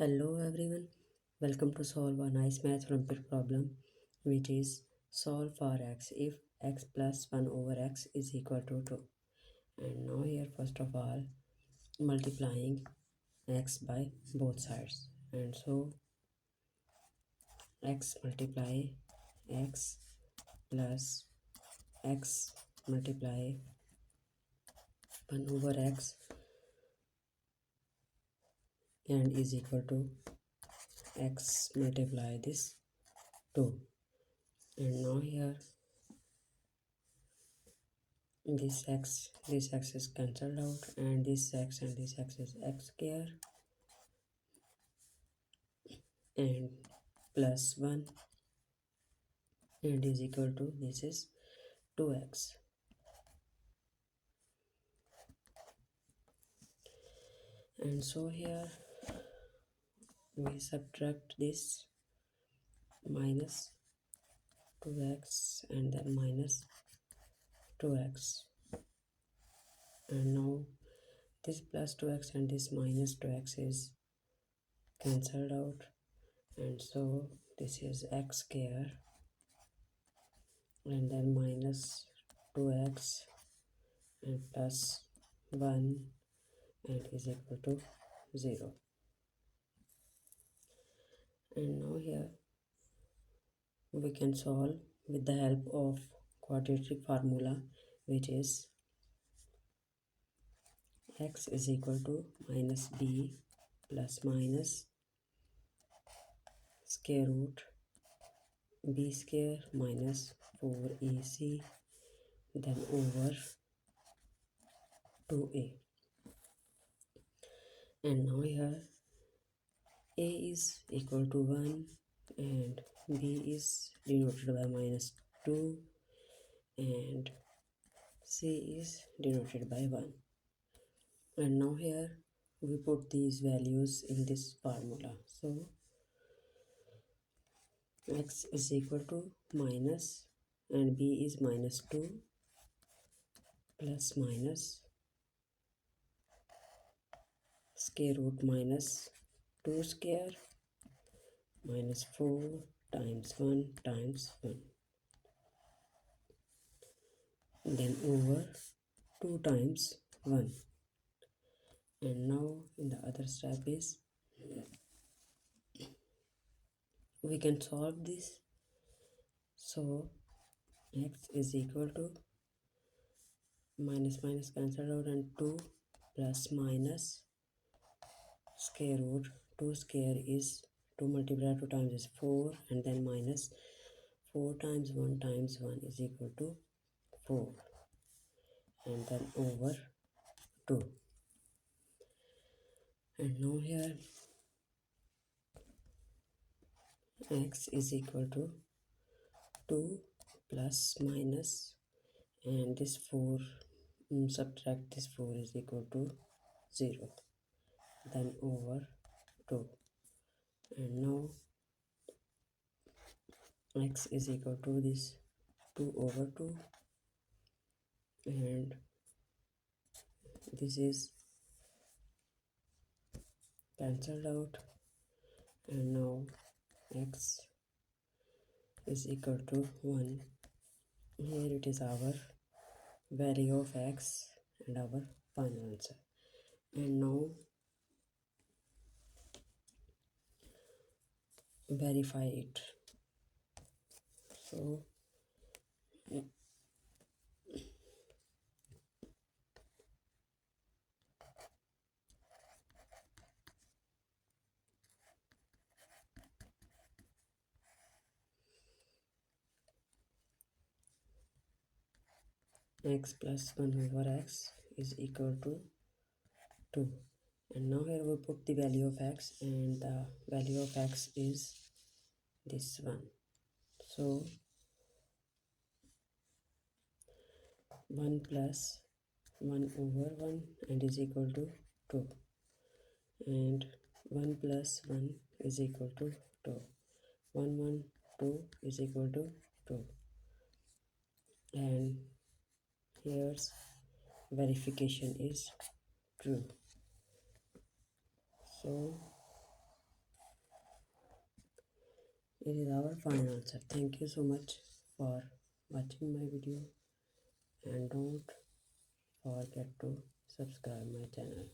Hello everyone, welcome to solve a nice math Olympiad problem which is solve for x if x plus 1 over x is equal to 2. And now here first of all multiplying x by both sides, and so x multiply x plus x multiply 1 over x and is equal to x multiply this 2. And now here this x is cancelled out, and this x is x square and plus 1 and is equal to this is 2x. And so here we subtract this minus 2x and then minus 2x, and now this plus 2x and this minus 2x is cancelled out, and so this is x square and then minus 2x and plus 1 and is equal to 0. And now here we can solve with the help of quadratic formula, which is x is equal to minus b plus minus square root b square minus 4ac then over 2a. And now here a is equal to 1 and b is denoted by minus 2 and c is denoted by 1. And now here we put these values in this formula. So x is equal to minus and b is minus 2 plus minus square root minus 2 square minus 4 times 1 times 1 then over 2 times 1. And now in the other step is we can solve this. So x is equal to minus cancelled out and 2 plus minus square root 2 square is 2 multiplied 2 times is 4 and then minus 4 times 1 times 1 is equal to 4 and then over 2. And now here x is equal to 2 plus minus and this 4 subtract this 4 is equal to 0 then over 2. And now x is equal to this 2 over 2 and this is cancelled out, and now x is equal to 1. Here it is our value of x and our final answer. And now verify it. So x plus 1 over x is equal to 2. And now here we put the value of x, and the value of x is this one. So 1 plus 1 over 1 and is equal to 2, and 1 plus 1 is equal to 2. 1 1 2 is equal to 2, and here's verification is true. So It is our final answer. Thank you so much for watching my video, and don't forget to subscribe my channel.